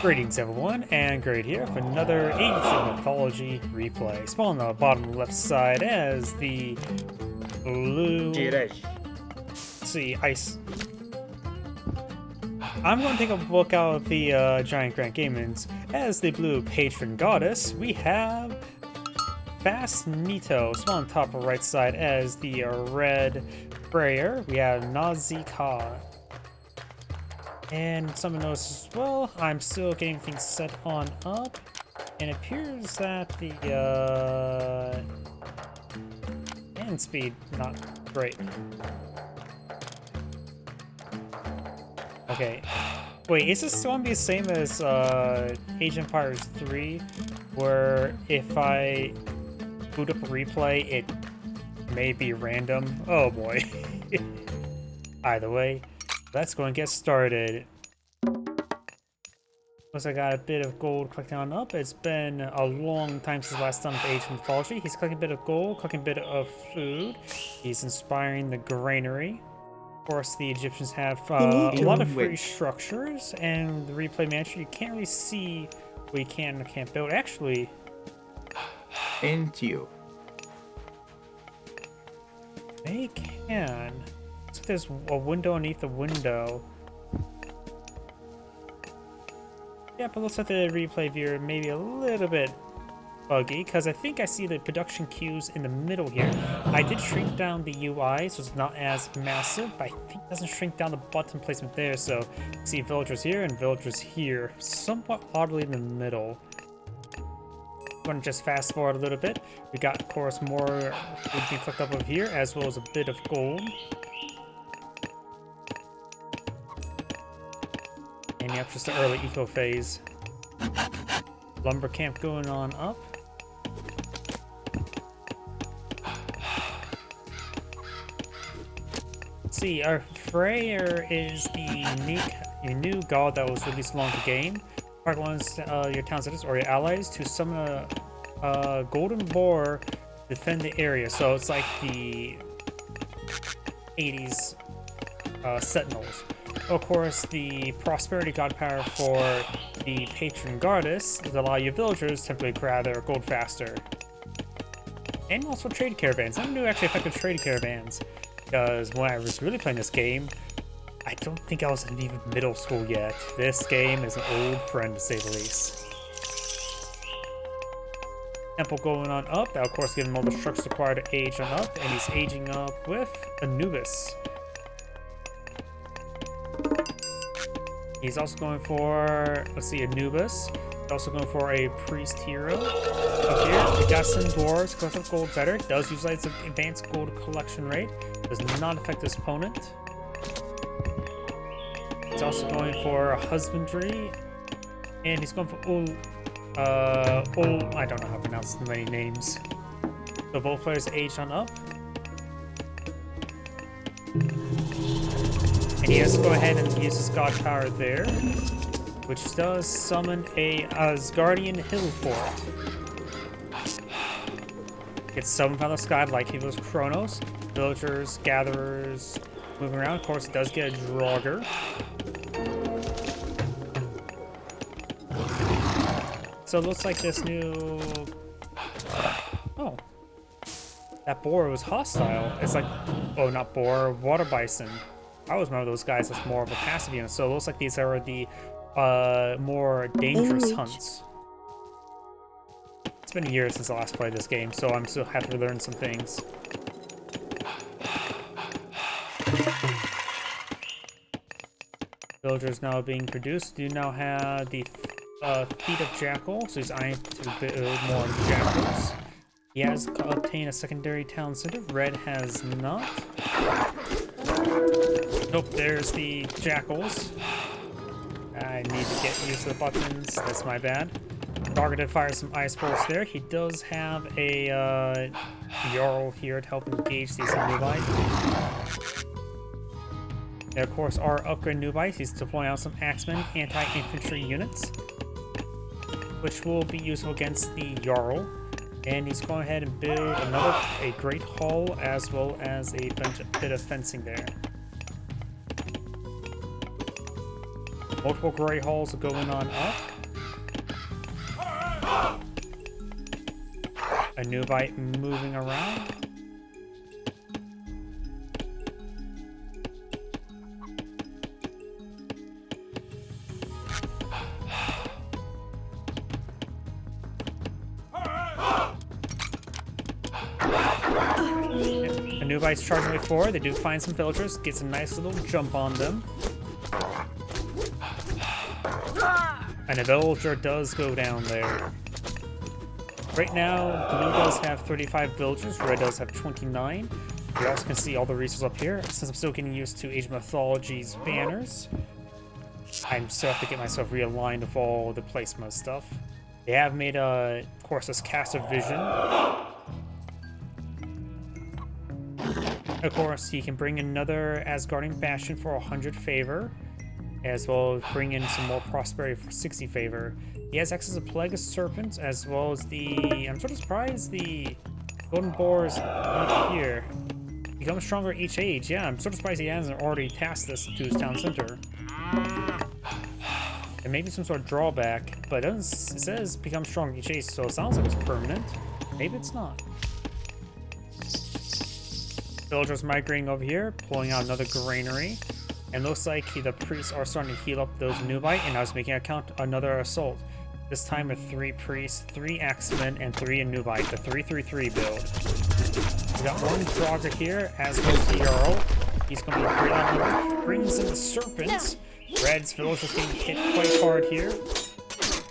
Greetings everyone, and Great here for another Age of Mythology Replay. Spawn on the bottom left side as the blue... Let's see, ice. I'm going to take a look out of the Giant Grand Gaemons. As the blue patron goddess, we have FaSt Nito. Spawn on the top right side as the red Freyr. We have NaZCa. And someone knows as well, I'm still getting things set on up, and it appears that the hand speed not great. Okay, wait, is this going to be the same as Age of Empires 3, where if I boot up a replay, it may be random? Oh boy. Either way. Let's go and get started. Looks like I got a bit of gold collecting on up. It's been a long time since the last time of Age of Mythology. He's collecting a bit of gold, collecting a bit of food. He's inspiring the granary. Of course, the Egyptians have a lot of free structures, and the replay manager, you can't really see what you can and can't build. Actually, and you. They can. There's a window underneath the window. Yeah, but looks like the replay viewer may be a little bit buggy, because I think I see the production queues in the middle here. I did shrink down the UI, so it's not as massive, but I think it doesn't shrink down the button placement there, so you see villagers here and villagers here, somewhat oddly in the middle. I'm going to just fast forward a little bit. We got, of course, more food being collected up over here, as well as a bit of gold. And yep, just the early eco phase. Lumber camp going on up. Let's see, our Freyr is the new god that was released along the game. Target ones your town citizens or your allies to summon a golden boar to defend the area. So it's like the 80s sentinels. Of course, the prosperity god power for the patron goddess is allow your villagers to simply grab their gold faster. And also trade caravans. I'm new actually effective trade caravans, because when I was really playing this game, I don't think I was in even middle school yet. This game is an old friend to say the least. Temple going on up, that of course giving him all the structures required to age on up, and he's aging up with Anubis. He's also going for, let's see, Anubis. He's also going for a priest hero. Up here, we got some dwarves, collect gold better. Does utilize the advanced gold collection rate. Does not affect his opponent. He's also going for husbandry. And he's going for I don't know how to pronounce the many names. So both players age on up. And he has to go ahead and use his god power there, which does summon a Asgardian hill fort. It's summoned from the sky like he was Kronos. Villagers, gatherers, moving around. Of course, it does get a Draugr. So it looks like this new... Oh. That boar was hostile. It's like... Oh, not boar. Water bison. I was one of those guys that's more of a passive unit, so it looks like these are the more dangerous hunts. It's been years since I last played this game, so I'm still have to learn some things. Villagers now being produced. Do now have the feet of jackal, so he's eyeing to build more jackals. He has obtained a secondary town center. Red has not. Nope, there's the jackals. I need to get used to the buttons. That's my bad. Targeted fires some ice bolts there. He does have a Jarl here to help engage these Nubites. There, of course, are upgrade Nubites. He's deploying out some Axemen anti-infantry units, which will be useful against the Jarl. And he's going ahead and build a great hall as well as a bit of fencing there. Multiple gray halls going on up. A new bite moving around. A new bite's charging way forward. They do find some villagers, gets a nice little jump on them. And a villager does go down there. Right now, blue does have 35 villagers, red does have 29. You also can see all the resources up here. Since I'm still getting used to Age of Mythology's banners, I'm still have to get myself realigned with all the placement stuff. They have made, of course, this Cast of Vision. Of course, he can bring another Asgardian Bastion for 100 favor, as well as bring in some more prosperity for 60 favor. He has access to Plague of Serpents, as well as the... I'm sort of surprised the Golden Boar is not here. Become stronger each age. Yeah, I'm sort of surprised he hasn't already tasked this to his town center. And maybe some sort of drawback, but it says become stronger each age, so it sounds like it's permanent. Maybe it's not. Villagers migrating over here, pulling out another granary. And looks like the priests are starting to heal up those Nubite, and I was making a count another assault. This time with 3 priests, 3 axemen, and 3 Nubite, the 3-3-3 build. We got 1 Draugr here, as well as the Jarl. He's going to be great on him. Brings in the serpents. Red's villagers getting hit quite hard here.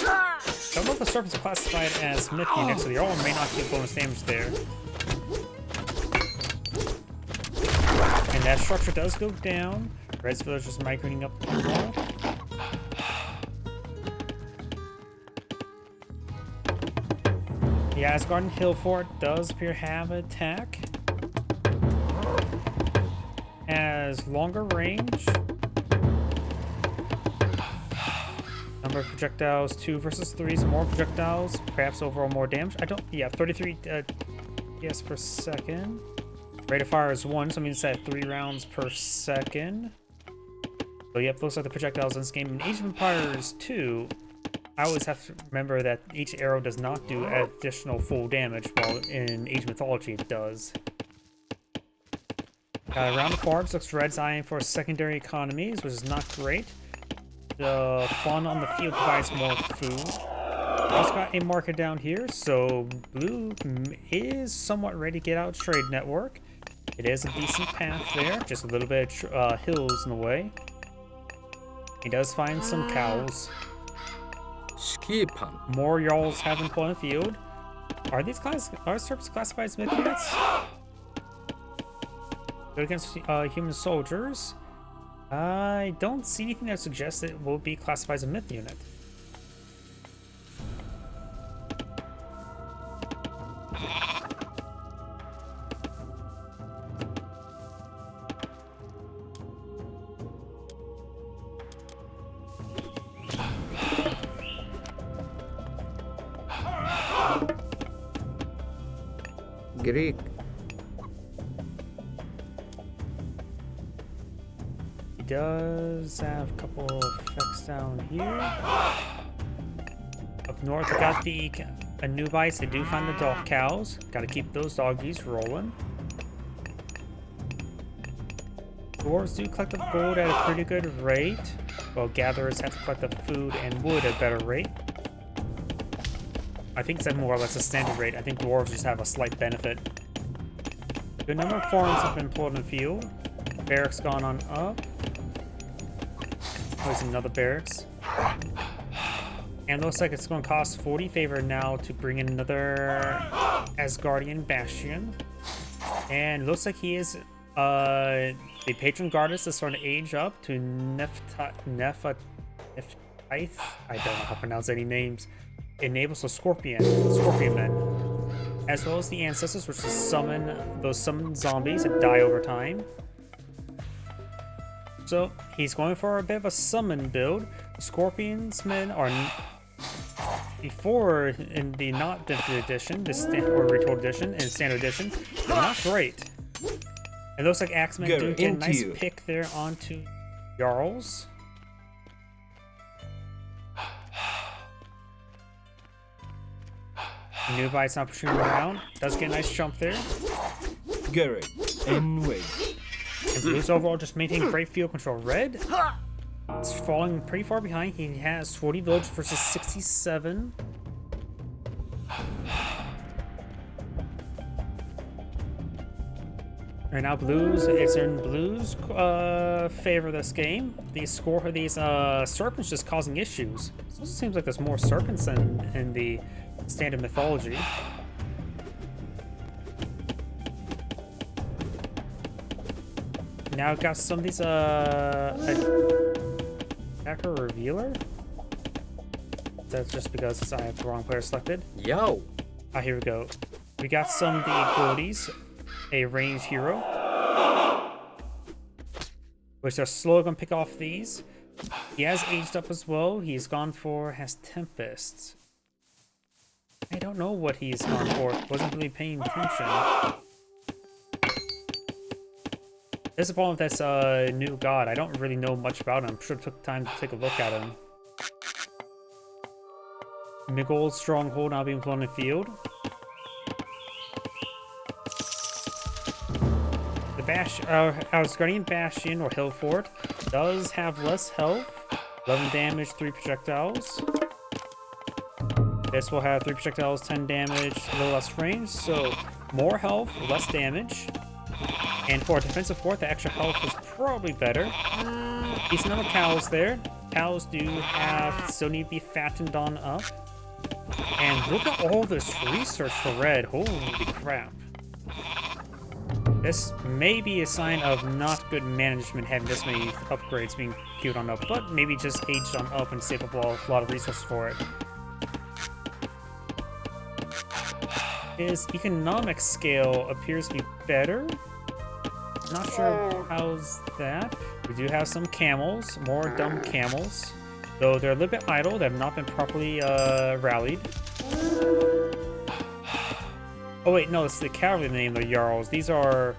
I don't know if the serpents are classified as myth units, so the Jarl may not get bonus damage there. And that structure does go down. Red's villagers migrating up the north. The Asgardian Hill Fort does appear to have an attack. Has longer range. Number of projectiles 2 versus 3, so more projectiles, perhaps overall more damage. 33 yes per second. Rate of fire is 1, so it means that 3 rounds per second. So yep, looks like the projectiles in this game. In Age of Empires 2, I always have to remember that each arrow does not do additional full damage, while in Age of Mythology it does. Around the farms, looks red's eyeing for secondary economies, which is not great. The fauna on the field provides more food. Also got a marker down here, so blue is somewhat ready to get out trade network. It is a decent path there, just a little bit of hills in the way. He does find some cows. More Jarls have been put in the field. Are these serpents classified as myth units? Good against human soldiers. I don't see anything that suggests it will be classified as a myth unit. Greek. He does have a couple of effects down here. Up north, we got the Anubites. They do find the dog cows. Gotta keep those doggies rolling. Dwarves do collect the gold at a pretty good rate, while gatherers have to collect the food and wood at a better rate. I think it's at more or less a standard rate. I think dwarves just have a slight benefit. A good number of farms have been pulled in the field. Barracks gone on up. There's another barracks. And looks like it's going to cost 40 favor now to bring in another Asgardian Bastion. And looks like he is the Patron Goddess is starting to age up to Nephthith. I don't know how to pronounce any names. Enables the Scorpion Men, as well as the Ancestors, which is those summoned zombies that die over time. So he's going for a bit of a summon build. Scorpions Men are before in the not Definitive Edition, or Retold Edition, and Standard Edition, they're not great. It looks like Axemen do get a nice pick there onto Jarls. New bite's not pushing around. Does get a nice jump there. Garrett and Wade. And Blue's overall just maintaining great field control. Red, it's falling pretty far behind. He has 40 village versus 67. Right now, it's in Blue's favor this game. These serpents just causing issues. It seems like there's more serpents than in the standard mythology. Now I've got some of these attacker revealer. That's just because I have the wrong player selected. Yo. Ah, here we go. We got some of the abilities. A ranged hero, which are slowly gonna pick off these. He has aged up as well. Has Tempest. I don't know what he's gone for. Wasn't really paying attention. There's a problem with this new god. I don't really know much about him. I'm sure it took time to take a look at him. Miggold Stronghold now being flown in the field. Asgardian Bastion or Hill Fort does have less health, 11 damage, 3 projectiles. This will have 3 projectiles, 10 damage, a little less range, so more health, less damage. And for a defensive fort, the extra health is probably better. Decent number of cows there. Cows still need to be fattened on up. And look at all this research for red. Holy crap. This may be a sign of not good management having this many upgrades being queued on up, but maybe just aged on up and save up a lot of resources for it. His economic scale appears to be better. Not sure how's that. We do have some camels, more dumb camels. Though they're a little bit idle, they have not been properly rallied. Oh wait, no, it's the cavalry name, the Jarls. These are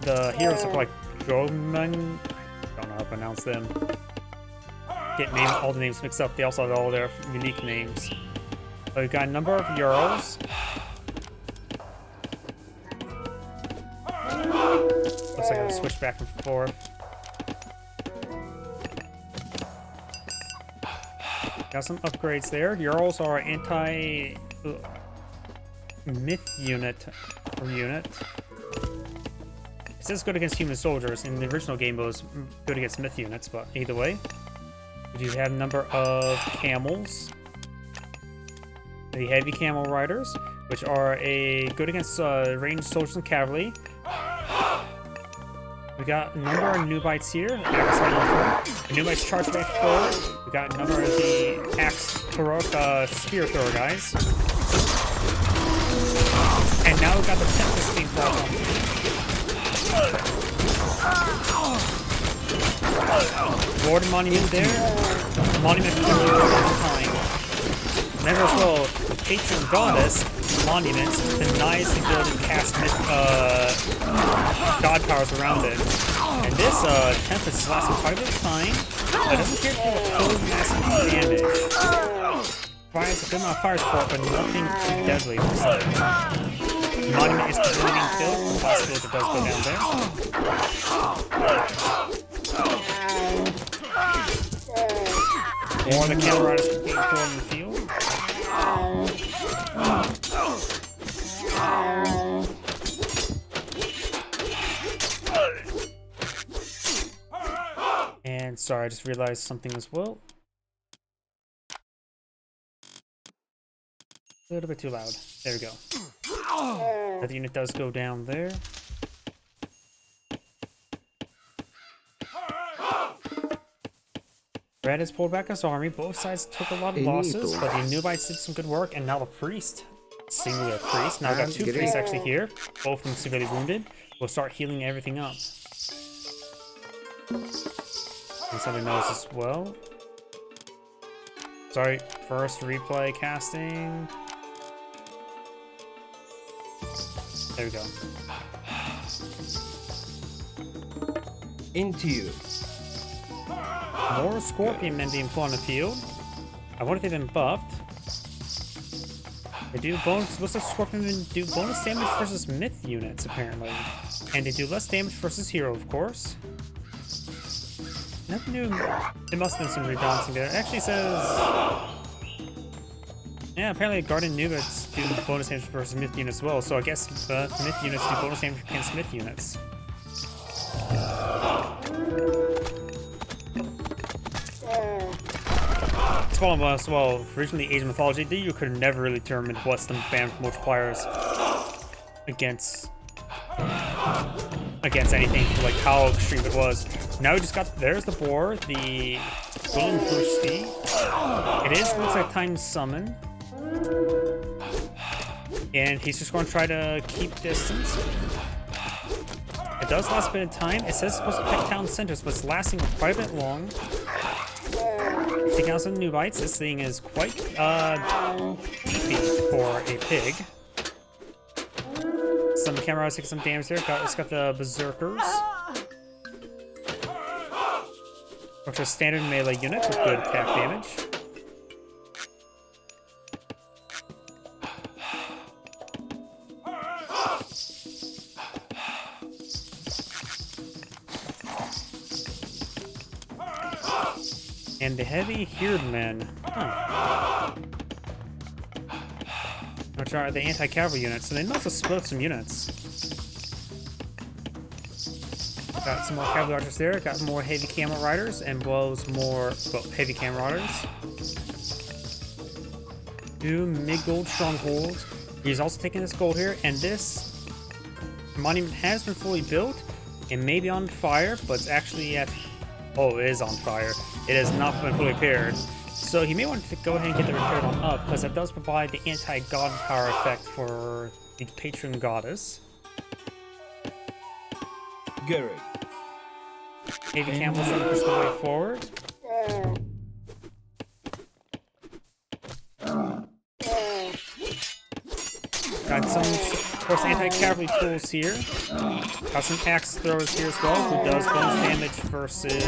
the heroes of like Jogman. I don't know how to pronounce them. Get all the names mixed up. They also have all their unique names. But we've got a number of Jarls. Looks like I'm gonna switch back and forth. Got some upgrades there. Jarls are myth unit. It says good against human soldiers. In the original game, it was good against myth units, but either way. We do have a number of camels. The heavy camel riders, which are good against ranged soldiers and cavalry. We got a number of Nubites here. The Nubites charge back forward. We got a number of the heroic spear thrower guys. And now we've got the Tempest being brought on. Lord Monument there. Monument coming over time. Remember as well, the Patron goddess Monument denies the ability to cast god powers around it. And this Tempest is lasting quite a bit of time, but it doesn't appear to do a full massive damage. Fires a good amount of fire support, but nothing too deadly. Monument is completely being killed. Possibly if it does go down there. More of the camel riders being killed in the field. And sorry, I just realized something as well. A little bit too loud. There we go. That unit does go down there. Red has pulled back his army. Both sides took a lot of losses, but the Nubites did some good work, and now the priest. Singly a priest. Now I've got 2 priests actually here, both of them severely wounded. We'll start healing everything up. And something else as well. Sorry, first replay casting. There we go. Into you. More scorpion men being put on the field. I wonder if they've been buffed. They do bonus. What's the Scorpion do? Bonus damage versus myth units, apparently. And they do less damage versus hero, of course. Nothing new. There must have been some rebalancing there. It actually says. Yeah, apparently Guardian Nubots do bonus damage versus myth units as well. So I guess myth units do bonus damage against myth units. Well, originally Asian mythology, you could never really determine what's the damage multipliers against anything, like how extreme it was. Now we just got, there's the boar, the Golden Boosty. Looks like time summon. And he's just going to try to keep distance. It does last a bit of time. It says it's supposed to pick town centers, but it's lasting quite a bit long. Taking out some new bites. This thing is quite beefy for a pig. Some cameras take some damage there. It's got the berserkers, which are standard melee units with good attack damage. And the heavy haired men, which are the anti-cavalry units, so they must have split up some units. Got some more cavalry archers there, got more heavy camel riders, and blows more heavy camel riders. Two mid-gold strongholds. He's also taking this gold here, and this monument has been fully built. It may be on fire, but it's actually at... Oh, it is on fire. It has not been fully repaired. So you may want to go ahead and get the repair one up, because it does provide the anti-god power effect for the patron goddess. Gary. Heavy camels trying to push the way forward. Got some, of course, anti-cavalry tools here. Got some axe throwers here as well, who does bonus damage versus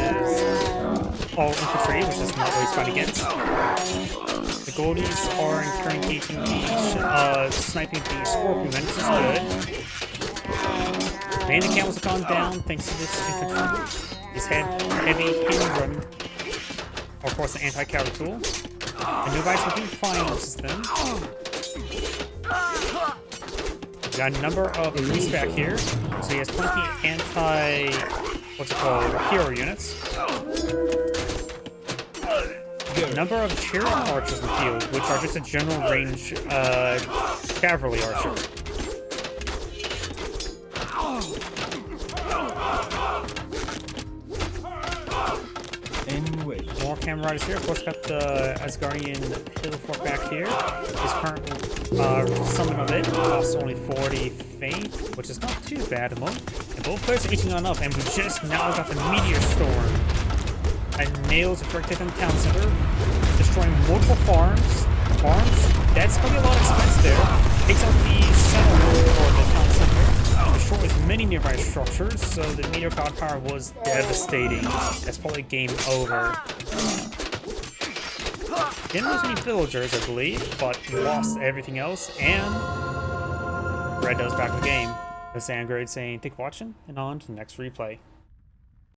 all infantry, which is not really fun against. The goldies are engaging the sniping the scorpion, which is good. And the camels have gone down thanks to this infantry. He's had heavy run, of course, the anti-cavalry tool. The new guys will do fine versus them. Got a number of priests back here, so he has plenty of hero units. A number of chariot archers in the field, which are just a general range cavalry archer. More camel riders here. Of course, got the Asgardian hill fort back here. His current summon of it costs only 40 faith, which is not too bad at the moment. And both players are eating on up, and we just now got the meteor storm. And nails directed in the town center, destroying multiple farms. That's gonna be a lot of expense there. Takes out the center for the town center. Destroys many nearby structures, so the meteor god power was devastating. That's probably game over. Didn't lose any villagers, I believe, but lost everything else, and Red does back the game. This is Android saying, thank you for watching, and on to the next replay.